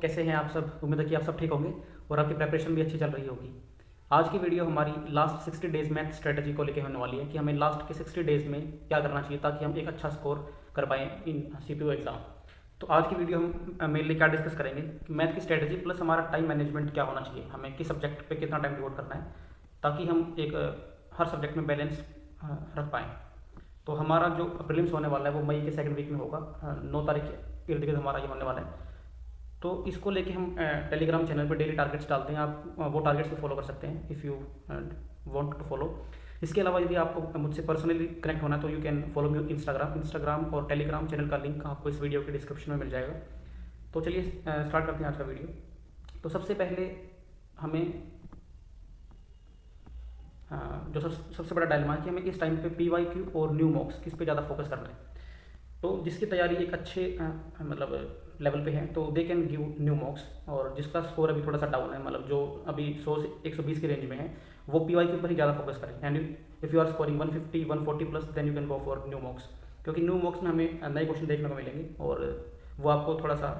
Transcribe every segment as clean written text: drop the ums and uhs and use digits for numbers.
कैसे हैं आप सब? उम्मीद है कि आप सब ठीक होंगे और आपकी प्रिपरेशन भी अच्छी चल रही होगी। आज की वीडियो हमारी लास्ट 60 डेज़ मैथ स्ट्रेटजी को लेकर होने वाली है कि हमें लास्ट के 60 डेज़ में क्या करना चाहिए ताकि हम एक अच्छा स्कोर कर पाएँ इन CPU एग्ज़ाम। तो आज की वीडियो हम मेनली क्या डिस्कस करेंगे कि मैथ की स्ट्रेटजी प्लस हमारा टाइम मैनेजमेंट क्या होना चाहिए, हमें किस सब्जेक्ट पे कितना टाइम डिवोट करना है ताकि हम एक हर सब्जेक्ट में बैलेंस रख पाएँ। तो हमारा जो प्रीलिम्स होने वाला है वो मई के सेकंड वीक में होगा, 9 तारीख के इर्द गिर्द हमारा ये होने वाला है। तो इसको लेके हम टेलीग्राम चैनल पर डेली टारगेट्स डालते हैं, आप वो टारगेट्स को फॉलो कर सकते हैं if you want to follow. इसके अलावा यदि आपको मुझसे पर्सनली कनेक्ट होना है तो you can follow me Instagram और टेलीग्राम चैनल का लिंक आपको इस वीडियो के डिस्क्रिप्शन में मिल जाएगा। तो चलिए स्टार्ट करते हैं आज का वीडियो। तो सबसे पहले हमें जो सबसे बड़ा डायलेमा है कि हमें इस टाइम पे PYQ और न्यू मॉक्स किस पे ज़्यादा फोकस करना है। तो जिसकी तैयारी एक अच्छे मतलब लेवल पे है तो दे कैन गिव न्यू मॉक्स, और जिसका स्कोर अभी थोड़ा सा डाउन है, मतलब जो अभी 100 से 120 की रेंज में है, वो PYQ पर ही ज़्यादा फोकस करें। And if you are scoring 150 140 plus then you can go for new mocks, क्योंकि न्यू मॉक्स में हमें नए क्वेश्चन देखने को मिलेंगे और वो आपको थोड़ा सा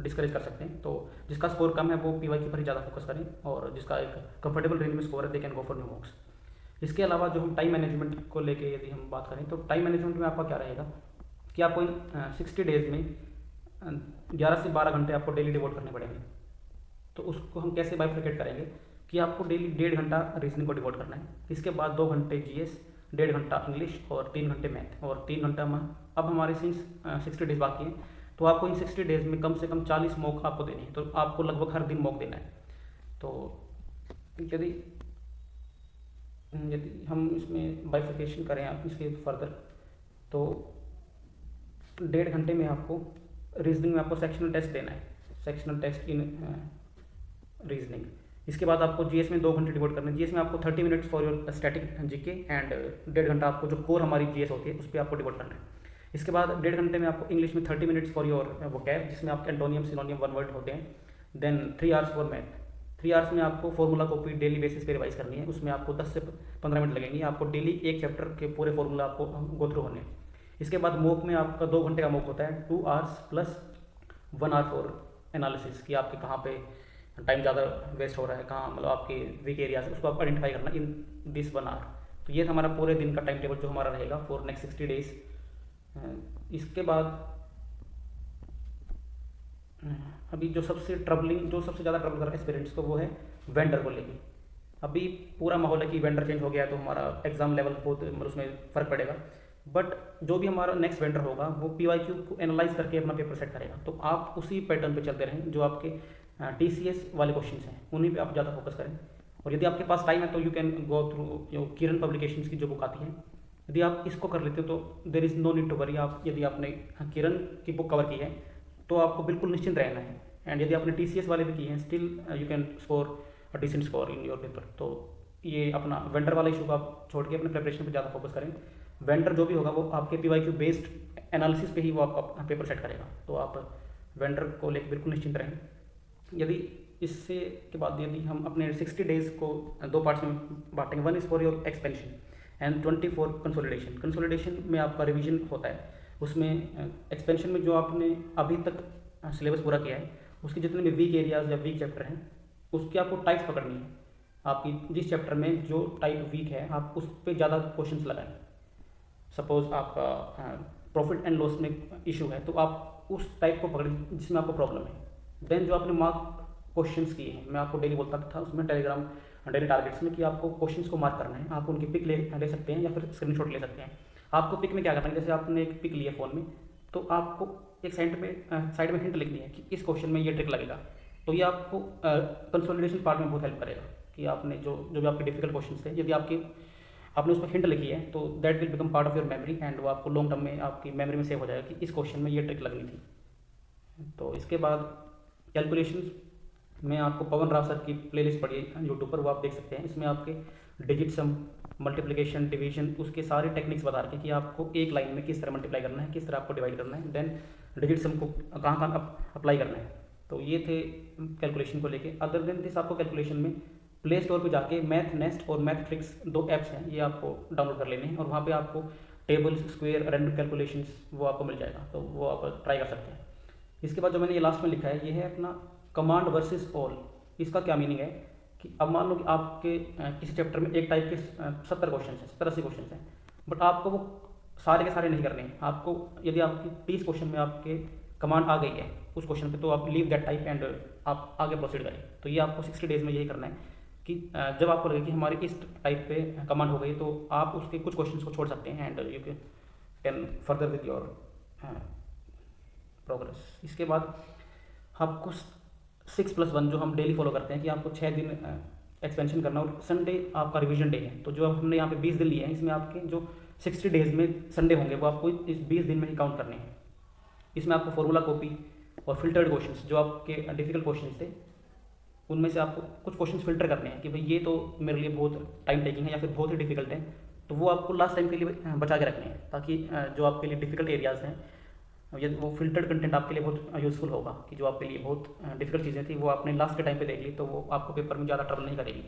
डिस्करेज कर सकते हैं। तो जिसका स्कोर कम है वो PYQ पर ही ज़्यादा फोकस करें, और जिसका एक कंफर्टेबल रेंज में स्कोर है they can go for new मॉक्स। इसके अलावा जो हम टाइम मैनेजमेंट को लेके यदि हम बात करें तो टाइम मैनेजमेंट में आपका क्या रहेगा कि आपको इन 60 डेज़ में 11 से 12 घंटे आपको डेली डिवोट करने पड़ेंगे। तो उसको हम कैसे बाइफरकेट करेंगे कि आपको डेली 1.5 घंटा रीजनिंग को डिवोट करना है, इसके बाद 2 घंटे GS, 1.5 घंटा इंग्लिश और 3 घंटे मैथ और 3 घंटा अब हमारे सिंस 60 डेज़ बाकी हैं तो आपको इन 60 डेज़ में कम से कम 40 मॉक आपको देने हैं। तो आपको लगभग हर दिन मॉक देना है। तो यदि हम इसमें बाइफिकेशन करें आप इसके फर्दर, तो 1.5 घंटे में आपको रीजनिंग में आपको सेक्शनल टेस्ट देना है, सेक्शनल टेस्ट इन रीजनिंग। इसके बाद आपको GS में 2 घंटे डिवोट करना है। GS में आपको 30 minutes for your static GK and 1.5 घंटा आपको जो कोर हमारी GS होती है उस पर आपको डिवोट करना है। इसके बाद 1.5 घंटे में आपको इंग्लिश में 30 मिनट्स फॉर योर वोकैब, जिसमें आपके एंटोनियम सिनोनियम वन वर्ड होते हैं। Then 3 hours for math. 3 hours में आपको फॉर्मूला कॉपी डेली बेसिस पे रिवाइज करनी है, उसमें आपको 10 से 15 मिनट लगेंगे। आपको डेली एक चैप्टर के पूरे फॉर्मूला आपको गो थ्रू होने हैं। इसके बाद मॉक में आपका 2 घंटे का मॉक होता है, 2 hours plus 1 hour for analysis कि आपके कहाँ पे टाइम ज़्यादा वेस्ट हो रहा है, कहाँ मतलब आपके वीक एरियाज उसको आप आइडेंटिफाई करना इन दिस 1 आवर। तो ये हमारा पूरे दिन का टाइम टेबल जो हमारा रहेगा फॉर नेक्स्ट 60 डेज। इसके बाद अभी जो सबसे ज़्यादा ट्रबल कर रहा है एस्पिरेंट्स को वो है वेंडर को लेके। अभी पूरा माहौल है कि वेंडर चेंज हो गया है तो हमारा एग्जाम लेवल बहुत मतलब उसमें फ़र्क पड़ेगा। बट जो भी हमारा नेक्स्ट वेंडर होगा वो PYQ को एनालाइज करके अपना पेपर सेट करेगा। तो आप उसी पैटर्न पे चलते रहें, जो आपके TCS वाले क्वेश्चंस हैं उन्हीं पे आप ज़्यादा फोकस करें। और यदि आपके पास टाइम है तो यू कैन गो थ्रू जो किरण पब्लिकेशंस की जो बुक आती है, यदि आप इसको कर लेते हो तो there is no need to worry. आप यदि आपने किरण की बुक कवर की है तो आपको बिल्कुल निश्चिंत रहना है। एंड यदि आपने TCS वाले भी किए हैं still you can score a decent score in your paper. तो ये अपना वेंडर वाला इशू को आप छोड़ के अपने प्रिपरेशन पे ज़्यादा फोकस करें। वेंडर जो भी होगा वो आपके PYQ बेस्ड एनालिसिस पे ही वो आपका पेपर सेट करेगा। तो आप वेंडर को लेकर बिल्कुल निश्चिंत रहें। यदि इससे के बाद यदि हम अपने 60 डेज़ को 2 पार्ट्स में बांटेंगे, 1 is for your expansion and 20 for consolidation. Consolidation में आपका रिविजन होता है, उसमें एक्सपेंशन में जो आपने अभी तक सिलेबस पूरा किया है उसके जितने भी वीक एरियाज या वीक चैप्टर हैं उसकी आपको टाइप्स पकड़नी है। आपकी जिस चैप्टर में जो टाइप वीक है आप उस पर ज़्यादा क्वेश्चंस लगाएं। सपोज आपका प्रॉफिट एंड लॉस में इशू है तो आप उस टाइप को पकड़ें जिसमें आपको प्रॉब्लम है। देन जो आपने मार्क क्वेश्चंस किए हैं, मैं आपको डेली बोलता था उसमें टेलीग्राम डेली टारगेट्स में कि आपको क्वेश्चंस को मार्क करना है। आप उनकी पिक ले सकते हैं या फिर स्क्रीनशॉट ले सकते हैं। आपको पिक में क्या करना है, जैसे आपने एक पिक लिया फ़ोन में तो आपको एक साइड में हिंट लिखनी है कि इस क्वेश्चन में ये ट्रिक लगेगा। तो ये आपको कंसोलिडेशन पार्ट में बहुत हेल्प करेगा कि आपने जो भी आपके डिफिकल्ट क्वेश्चन थे यदि आपने उस पर हिंट लिखी है तो that will become part of your memory and वो आपको लॉन्ग टर्म में आपकी मेमोरी में सेव हो जाएगा कि इस क्वेश्चन में ये ट्रिक लगनी थी। तो इसके बाद कैलकुलेशन में आपको पवन राव सर की प्लेलिस्ट पड़ी है यूट्यूब पर, वो आप देख सकते हैं। इसमें आपके डिजिट सम, मल्टीप्लिकेशन, डिवीजन उसके सारे टेक्निक्स बता रखे कि आपको एक लाइन में किस तरह मल्टीप्लाई करना है, किस तरह आपको डिवाइड करना है, देन डिजिट सम को कहाँ कहाँ अप्लाई करना है। तो ये थे कैलकुलेशन को लेके। अदर देन दिस आपको कैलकुलेशन में प्ले स्टोर पर जाके मैथ नेस्ट और मैथ ट्रिक्स 2 ऐप्स हैं, ये आपको डाउनलोड कर लेने हैं और वहाँ पर आपको टेबल्स, स्क्वायर, रैंडम कैलकुलेशंस वो आपको मिल जाएगा, तो वो आप ट्राई कर सकते हैं। इसके बाद जो मैंने ये लास्ट में लिखा है ये है अपना कमांड वर्सेस ऑल, इसका क्या मीनिंग है कि अब मान लो कि आपके किसी चैप्टर में एक टाइप के 70 क्वेश्चन हैं, 70-80 क्वेश्चन हैं, बट आपको वो सारे के सारे नहीं करने हैं। आपको यदि आपकी 30 क्वेश्चन में आपके कमांड आ गई है उस क्वेश्चन पे, तो आप लीव दैट टाइप एंड आप आगे प्रोसीड करें। तो ये आपको 60 डेज में यही करना है कि जब आपको लगे कि हमारी इस टाइप पे कमांड हो गई, तो आप उसके कुछ क्वेश्चंस को छोड़ सकते हैं and you can further with your progress. इसके बाद आपको 6+1 जो हम डेली फॉलो करते हैं कि आपको 6 दिन एक्सपेंशन करना, और संडे आपका रिवीजन डे है। तो जो हमने यहाँ पे 20 दिन लिए हैं, इसमें आपके जो 60 डेज में संडे होंगे वो आपको इस 20 दिन में ही काउंट करने हैं। इसमें आपको फॉर्मूला कॉपी और फिल्टर्ड क्वेश्चंस, जो आपके डिफिकल्ट क्वेश्चंस थे उनमें से आपको कुछ क्वेश्चंस फिल्टर करने हैं कि भाई ये तो मेरे लिए बहुत टाइम टेकिंग है या फिर बहुत ही डिफिकल्ट है, तो वो आपको लास्ट टाइम के लिए बचा के रखने हैं, ताकि जो आपके लिए डिफिकल्ट एरियाज़ हैं यदि वो फिल्टर्ड कंटेंट आपके लिए बहुत यूज़फुल होगा, कि जो आपके लिए बहुत डिफिकल्ट चीज़ें थी वो आपने लास्ट के टाइम पे देख ली, तो वो आपको पेपर में ज़्यादा ट्रबल नहीं करेगी।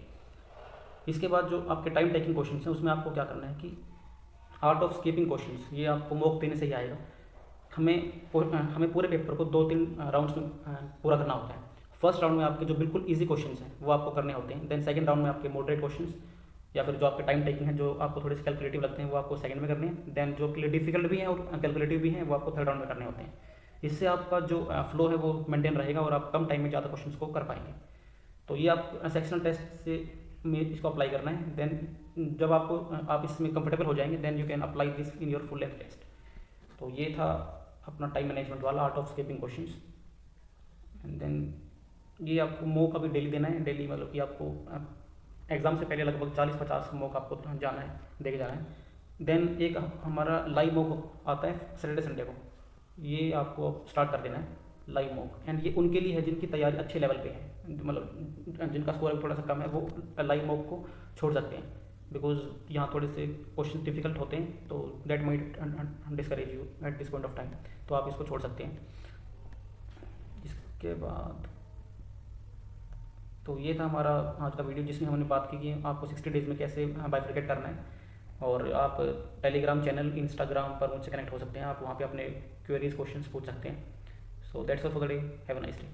इसके बाद जो आपके टाइम टेकिंग क्वेश्चन हैं उसमें आपको क्या करना है कि आर्ट ऑफ स्कीपिंग क्वेश्चंस, ये आपको मॉक देने से ही आएगा। हमें पूरे पेपर को 2-3 राउंड्स में पूरा करना होता है। फर्स्ट राउंड में आपके जो बिल्कुल ईजी क्वेश्चंस हैं वो आपको करने होते हैं, देन सेकंड राउंड में आपके मॉडरेट क्वेश्चंस या फिर जो आपके टाइम टेकिंग है, जो आपको थोड़े से कैलकुलेटिव लगते हैं, वो आपको सेकंड में करने हैं, देन जो आपके लिए डिफिकल्ट भी हैं और कैलकुलेटिव भी हैं वो आपको थर्ड राउंड में करने होते हैं। इससे आपका जो फ्लो है वो मेंटेन रहेगा और आप कम टाइम में ज़्यादा क्वेश्चंस को कर पाएंगे। तो ये आप सेक्शनल टेस्ट से में इसको अप्लाई करना है। देन जब आप इसमें कंफर्टेबल हो जाएंगे, then you can apply this in your full length test. तो ये था अपना टाइम मैनेजमेंट वाला art of skipping questions. And then ये आपको मॉक अभी डेली देना है। डेली मतलब कि आपको एग्ज़ाम से पहले लगभग 40-50 मॉक आपको जाना है, देके जाना है। देन एक हमारा लाइव मॉक आता है सैटरडे संडे को, ये आपको स्टार्ट कर देना है लाइव मॉक। एंड ये उनके लिए है जिनकी तैयारी अच्छे लेवल पे है, मतलब जिनका स्कोर थोड़ा सा कम है, वो लाइव मॉक को छोड़ सकते हैं, बिकॉज यहाँ थोड़े से क्वेश्चन डिफिकल्ट होते हैं, तो that might discourage you at this point of time, तो आप इसको छोड़ सकते हैं। इसके बाद तो ये था हमारा आज का वीडियो, जिसमें हमने बात की कि आपको 60 डेज़ में कैसे बाइफरकेट करना है। और आप टेलीग्राम चैनल, इंस्टाग्राम पर मुझसे कनेक्ट हो सकते हैं, आप वहाँ पे अपने क्वेरीज क्वेश्चंस पूछ सकते हैं। So that's all for the day, have a nice day.